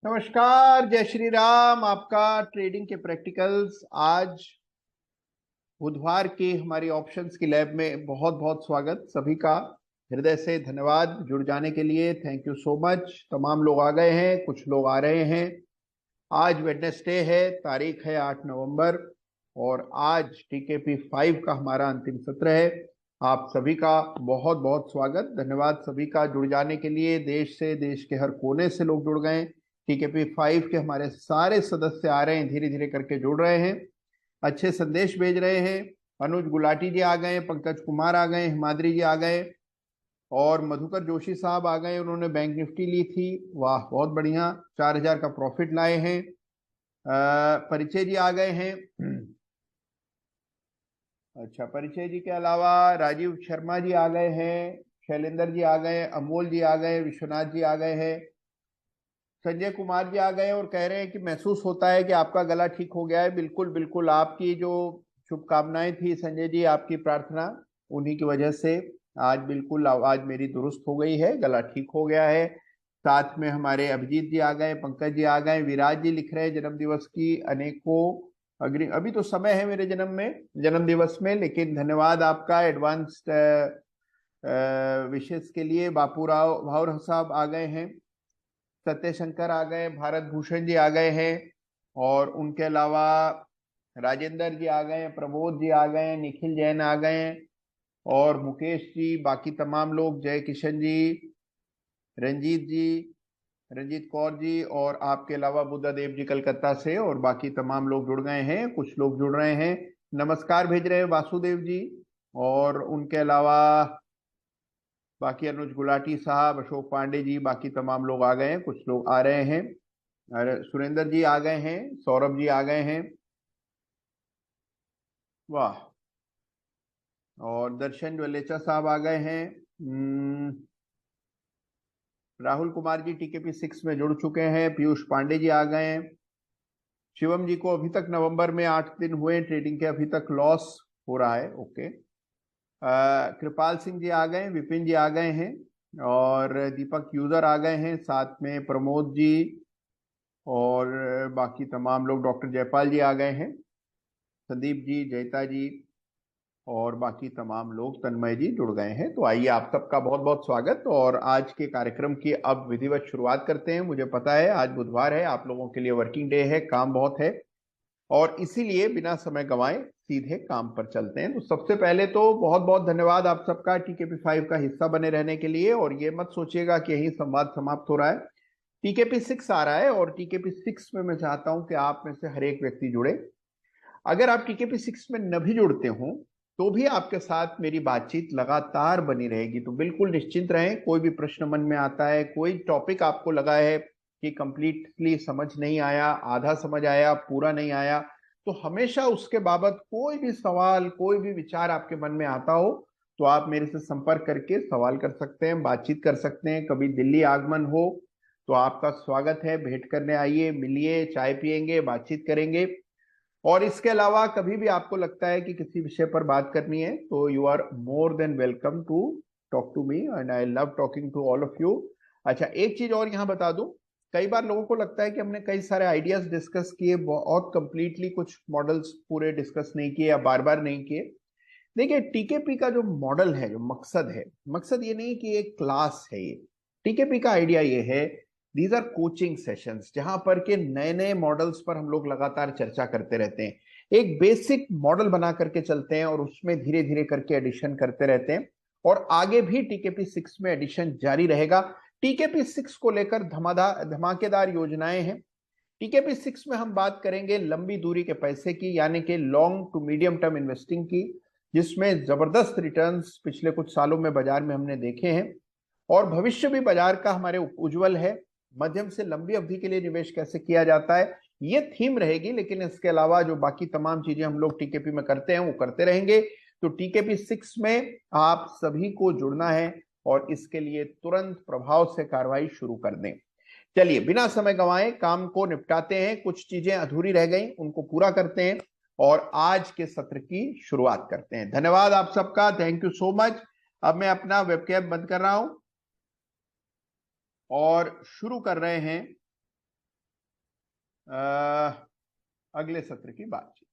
नमस्कार, जय श्री राम। आपका ट्रेडिंग के प्रैक्टिकल्स आज बुधवार की हमारी ऑप्शंस की लैब में बहुत बहुत स्वागत। सभी का हृदय से धन्यवाद जुड़ जाने के लिए। Thank you so much. तमाम लोग आ गए हैं, कुछ लोग आ रहे हैं। आज वेडनेसडे है, तारीख है 8 नवंबर और आज टीकेपी 5 का हमारा अंतिम सत्र है। आप सभी का बहुत बहुत स्वागत, धन्यवाद सभी का जुड़ जाने के लिए। देश से, देश के हर कोने से लोग जुड़ गए। टीकेपी 5 के हमारे सारे सदस्य आ रहे हैं, धीरे धीरे करके जुड़ रहे हैं, अच्छे संदेश भेज रहे हैं। अनुज गुलाटी जी आ गए, पंकज कुमार आ गए, हिमाद्री जी आ गए और मधुकर जोशी साहब आ गए। उन्होंने बैंक निफ्टी ली थी, वाह बहुत बढ़िया, 4000 का प्रॉफिट लाए हैं। परिचय जी आ गए हैं। अच्छा, परिचय जी के अलावा राजीव शर्मा जी आ गए हैं, शैलेंद्र जी आ गए, अमोल जी आ गए, विश्वनाथ जी आ गए हैं, संजय कुमार जी आ गए और कह रहे हैं कि महसूस होता है कि आपका गला ठीक हो गया है। बिल्कुल बिल्कुल, आपकी जो शुभकामनाएं थी संजय जी, आपकी प्रार्थना, उन्हीं की वजह से आज बिल्कुल आवाज मेरी दुरुस्त हो गई है, गला ठीक हो गया है। साथ में हमारे अभिजीत जी आ गए, पंकज जी आ गए, विराज जी लिख रहे हैं जन्म दिवस की अनेकों अभी तो समय है मेरे जन्म दिवस में, लेकिन धन्यवाद आपका एडवांस्ड विशेष के लिए। बापूराव भावर साहब आ गए हैं, सत्य शंकर आ गए, भारत भूषण जी आ गए हैं और उनके अलावा राजेंद्र जी आ गए, प्रबोध जी आ गए, निखिल जैन आ गए और मुकेश जी, बाकी तमाम लोग, जय किशन जी, रंजीत जी, रंजीत कौर जी और आपके अलावा बुद्धा देव जी कलकत्ता से और बाकी तमाम लोग जुड़ गए हैं। कुछ लोग जुड़ रहे हैं, नमस्कार भेज रहे हैं वासुदेव जी और उनके अलावा बाकी अनुज गुलाटी साहब, अशोक पांडे जी, बाकी तमाम लोग आ गए हैं, कुछ लोग आ रहे हैं। अरे सुरेंद्र जी आ गए हैं, सौरभ जी आ गए हैं, वाह। और दर्शन ज्वेलेचा साहब आ गए हैं। राहुल कुमार जी टीकेपी 6 में जुड़ चुके हैं, पीयूष पांडे जी आ गए हैं। शिवम जी को अभी तक नवंबर में 8 दिन हुए ट्रेडिंग के, अभी तक लॉस हो रहा है, ओके। कृपाल सिंह जी आ गए, विपिन जी आ गए हैं और दीपक यूजर आ गए हैं, साथ में प्रमोद जी और बाकी तमाम लोग, डॉक्टर जयपाल जी आ गए हैं, संदीप जी, जयता जी और बाकी तमाम लोग, तन्मय जी जुड़ गए हैं। तो आइए, आप सबका बहुत बहुत स्वागत और आज के कार्यक्रम की अब विधिवत शुरुआत करते हैं। मुझे पता है आज बुधवार है, आप लोगों के लिए वर्किंग डे है, काम बहुत है और इसीलिए बिना समय गंवाए सीधे काम पर चलते हैं। तो सबसे पहले तो बहुत बहुत धन्यवाद आप सबका टीकेपी 5 का हिस्सा बने रहने के लिए। और ये मत सोचिएगा कि यही संवाद समाप्त हो रहा है, टीकेपी 6 आ रहा है और टीकेपी 6 में मैं चाहता हूं कि आप में से हर एक व्यक्ति जुड़े। अगर आप टीकेपी 6 में न भी जुड़ते हो तो भी आपके साथ मेरी बातचीत लगातार बनी रहेगी, तो बिल्कुल निश्चिंत रहें। कोई भी प्रश्न मन में आता है, कोई टॉपिक आपको लगा है कि कंप्लीटली समझ नहीं आया, आधा समझ आया, पूरा नहीं आया, तो हमेशा उसके बाबत कोई भी सवाल, कोई भी विचार आपके मन में आता हो तो आप मेरे से संपर्क करके सवाल कर सकते हैं, बातचीत कर सकते हैं। कभी दिल्ली आगमन हो तो आपका स्वागत है, भेंट करने आइए, मिलिए, चाय पियेंगे, बातचीत करेंगे। और इसके अलावा कभी भी आपको लगता है कि किसी विषय पर बात करनी है तो you are more than welcome to talk to me and I love talking to all of you. अच्छा, एक चीज और यहां बता दूं, कई बार लोगों को लगता है कि हमने कई सारे आइडियाज डिस्कस किए, बहुत कंप्लीटली कुछ मॉडल्स पूरे डिस्कस नहीं किए या बार बार नहीं किए। देखिए, टीकेपी का जो मॉडल है, जो मकसद है, मकसद ये नहीं कि एक क्लास है ये। टीकेपी का आइडिया ये है, दीज आर कोचिंग सेशंस, जहां पर के नए नए मॉडल्स पर हम लोग लगातार चर्चा करते रहते हैं। एक बेसिक मॉडल बना करके चलते हैं और उसमें धीरे धीरे करके एडिशन करते रहते हैं और आगे भी टीकेपी 6 में एडिशन जारी रहेगा। टीकेपी 6 को लेकर धमाकेदार योजनाएं हैं। टीकेपी 6 में हम बात करेंगे लंबी दूरी के पैसे की, यानी कि long to medium term investing की, जिसमें जबरदस्त रिटर्न्स पिछले कुछ सालों में बाजार में हमने देखे हैं और भविष्य भी बाजार का हमारे उज्जवल है। मध्यम से लंबी अवधि के लिए निवेश कैसे किया जाता है, ये थीम रहेगी, लेकिन इसके अलावा जो बाकी तमाम चीजें हम लोग टीकेपी में करते हैं वो करते रहेंगे। तो टीकेपी 6 में आप सभी को जुड़ना है और इसके लिए तुरंत प्रभाव से कार्रवाई शुरू कर दें। चलिए, बिना समय गंवाए काम को निपटाते हैं। कुछ चीजें अधूरी रह गई, उनको पूरा करते हैं और आज के सत्र की शुरुआत करते हैं। धन्यवाद आप सबका, थैंक यू सो मच। अब मैं अपना वेबकैम बंद कर रहा हूं और शुरू कर रहे हैं अगले सत्र की बातचीत।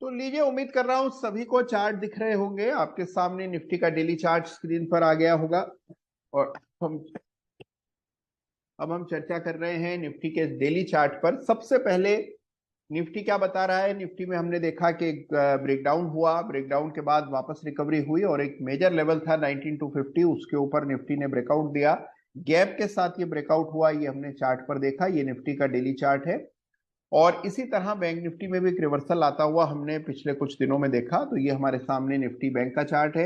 तो लीजिए, उम्मीद कर रहा हूं सभी को चार्ट दिख रहे होंगे आपके सामने। निफ्टी का डेली चार्ट स्क्रीन पर आ गया होगा और हम अब हम चर्चा कर रहे हैं निफ्टी के डेली चार्ट पर। सबसे पहले निफ्टी क्या बता रहा है। निफ्टी में हमने देखा कि एक ब्रेकडाउन हुआ, ब्रेकडाउन के बाद वापस रिकवरी हुई और एक मेजर लेवल था 19250, उसके ऊपर निफ्टी ने ब्रेकआउट दिया। गैप के साथ ये ब्रेकआउट हुआ, ये हमने चार्ट पर देखा। ये निफ्टी का डेली चार्ट है और इसी तरह बैंक निफ्टी में भी एक रिवर्सल आता हुआ हमने पिछले कुछ दिनों में देखा। तो ये हमारे सामने निफ्टी बैंक का चार्ट है।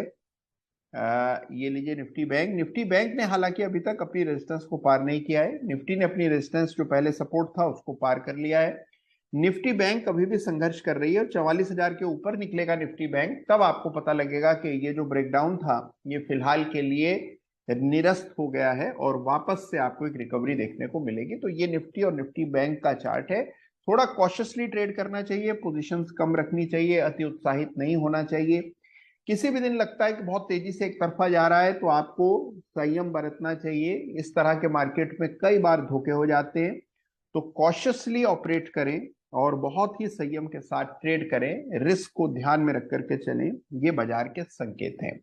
ये लीजिए निफ्टी बैंक। निफ्टी बैंक ने हालांकि अभी तक अपनी रेजिस्टेंस को पार नहीं किया है। निफ्टी ने अपनी रेजिस्टेंस जो पहले सपोर्ट था उसको पार कर लिया है। निफ्टी बैंक अभी भी संघर्ष कर रही है और 44,000 के ऊपर निकलेगा निफ्टी बैंक, तब आपको पता लगेगा कि ये जो ब्रेकडाउन था ये फिलहाल के लिए निरस्त हो गया है और वापस से आपको एक रिकवरी देखने को मिलेगी। तो ये निफ्टी और निफ्टी बैंक का चार्ट है। थोड़ा कॉशियसली ट्रेड करना चाहिए, पोजीशंस कम रखनी चाहिए, अति उत्साहित नहीं होना चाहिए। किसी भी दिन लगता है कि बहुत तेजी से एक तरफा जा रहा है तो आपको संयम बरतना चाहिए। इस तरह के मार्केट में कई बार धोखे हो जाते हैं, तो कॉशियसली ऑपरेट करें और बहुत ही संयम के साथ ट्रेड करें, रिस्क को ध्यान में रख करके चलें। ये बाजार के संकेत हैं।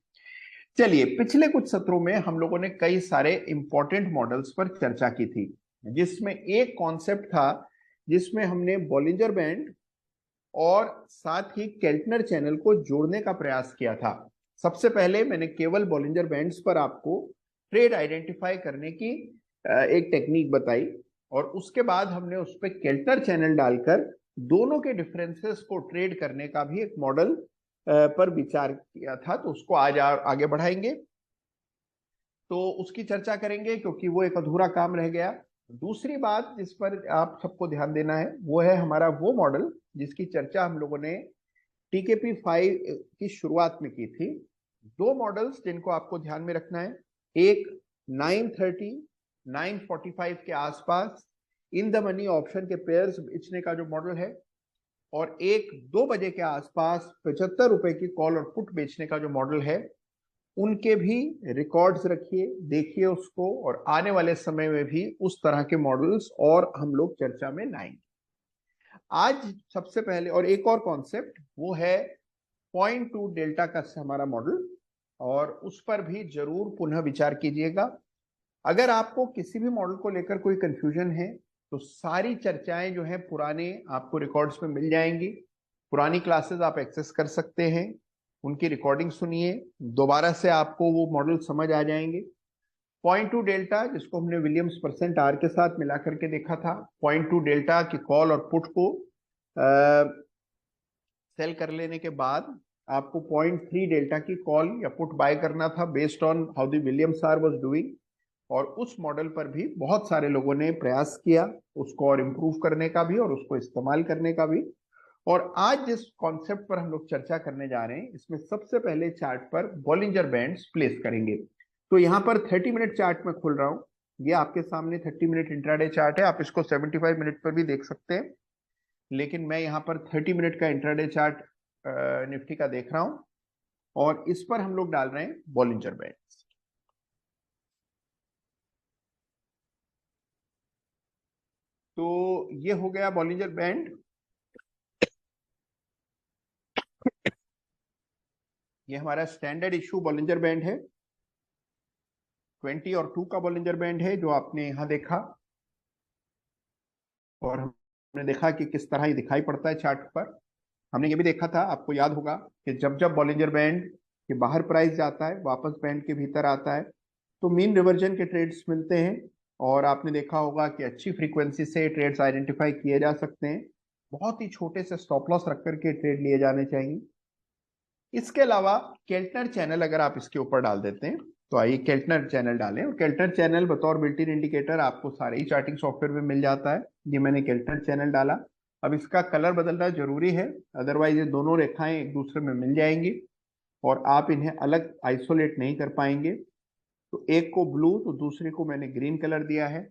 चलिए, पिछले कुछ सत्रों में हम लोगों ने कई सारे इंपॉर्टेंट मॉडल्स पर चर्चा की थी, जिसमें एक कॉन्सेप्ट था जिसमें हमने बॉलिंजर बैंड और साथ ही केल्टनर चैनल को जोड़ने का प्रयास किया था। सबसे पहले मैंने केवल बॉलिंजर बैंड्स पर आपको ट्रेड आइडेंटिफाई करने की एक टेक्निक बताई और उसके बाद हमने उस पर केल्टनर चैनल डालकर दोनों के डिफरेंसेस को ट्रेड करने का भी एक मॉडल पर विचार किया था। तो उसको आज आगे बढ़ाएंगे, तो उसकी चर्चा करेंगे क्योंकि वो एक अधूरा काम रह गया। दूसरी बात जिस पर आप सबको ध्यान देना है वो है हमारा वो मॉडल जिसकी चर्चा हम लोगों ने टीकेपी 5 की शुरुआत में की थी। दो मॉडल्स जिनको आपको ध्यान में रखना है, एक 930 945 के आसपास इन द मनी ऑप्शन के पेयर्स बेचने का जो मॉडल है, और एक 2 बजे के आसपास 75 रुपए की कॉल और पुट बेचने का जो मॉडल है, उनके भी रिकॉर्ड्स रखिए, देखिए उसको, और आने वाले समय में भी उस तरह के मॉडल्स और हम लोग चर्चा में लाएंगे। आज सबसे पहले और एक और कॉन्सेप्ट वो है 0.2 डेल्टा का हमारा मॉडल, और उस पर भी जरूर पुनः विचार कीजिएगा। अगर आपको किसी भी मॉडल को लेकर कोई कंफ्यूजन है तो सारी चर्चाएं जो है पुराने आपको रिकॉर्ड्स में मिल जाएंगी। पुरानी क्लासेस आप एक्सेस कर सकते हैं, उनकी रिकॉर्डिंग सुनिए, दोबारा से आपको वो मॉडल समझ आ जाएंगे। 0.2 डेल्टा जिसको हमने विलियम्स परसेंट आर के साथ मिला करके देखा था, 0.2 डेल्टा की कॉल और पुट को सेल कर लेने के बाद आपको 0.3 डेल्टा की कॉल या पुट बाय करना था based on how the Williams are was doing. और उस मॉडल पर भी बहुत सारे लोगों ने प्रयास किया उसको और इम्प्रूव करने का भी और उसको इस्तेमाल करने का भी। और आज जिस कॉन्सेप्ट पर हम लोग चर्चा करने जा रहे हैं इसमें सबसे पहले चार्ट पर बॉलिंजर बैंड्स प्लेस करेंगे। तो यहाँ पर 30 मिनट चार्ट में खोल रहा हूँ, ये आपके सामने 30 मिनट इंट्राडे चार्ट है। आप इसको 75 मिनट पर भी देख सकते हैं, लेकिन मैं यहाँ पर 30 मिनट का इंट्राडे चार्ट निफ्टी का देख रहा हूं और इस पर हम लोग डाल रहे हैं बॉलिंजर बैंड। तो ये हो गया बॉलिंजर बैंड। ये हमारा स्टैंडर्ड इशू बॉलिंजर बैंड है, 20 और 2 का बॉलिंजर बैंड है जो आपने यहां देखा, और हमने देखा कि किस तरह ये दिखाई पड़ता है चार्ट पर। हमने ये भी देखा था, आपको याद होगा, कि जब जब बॉलिंजर बैंड के बाहर प्राइस जाता है वापस बैंड के भीतर आता है तो मीन रिवर्जन के ट्रेड्स मिलते हैं, और आपने देखा होगा कि अच्छी फ्रीक्वेंसी से ट्रेड्स आइडेंटिफाई किए जा सकते हैं। बहुत ही छोटे से स्टॉप लॉस रख करके ट्रेड लिए जाने चाहिए। इसके अलावा केल्टनर चैनल अगर आप इसके ऊपर डाल देते हैं, तो आइए केल्टनर चैनल डालें। और केल्टनर चैनल बतौर बिल्ट इन इंडिकेटर आपको सारे ही चार्टिंग सॉफ्टवेयर में मिल जाता है। ये मैंने केल्टनर चैनल डाला। अब इसका कलर बदलना जरूरी है, अदरवाइज ये दोनों रेखाएं एक दूसरे में मिल जाएंगी और आप इन्हें अलग आइसोलेट नहीं कर पाएंगे। तो एक को ब्लू तो दूसरे को मैंने ग्रीन कलर दिया है।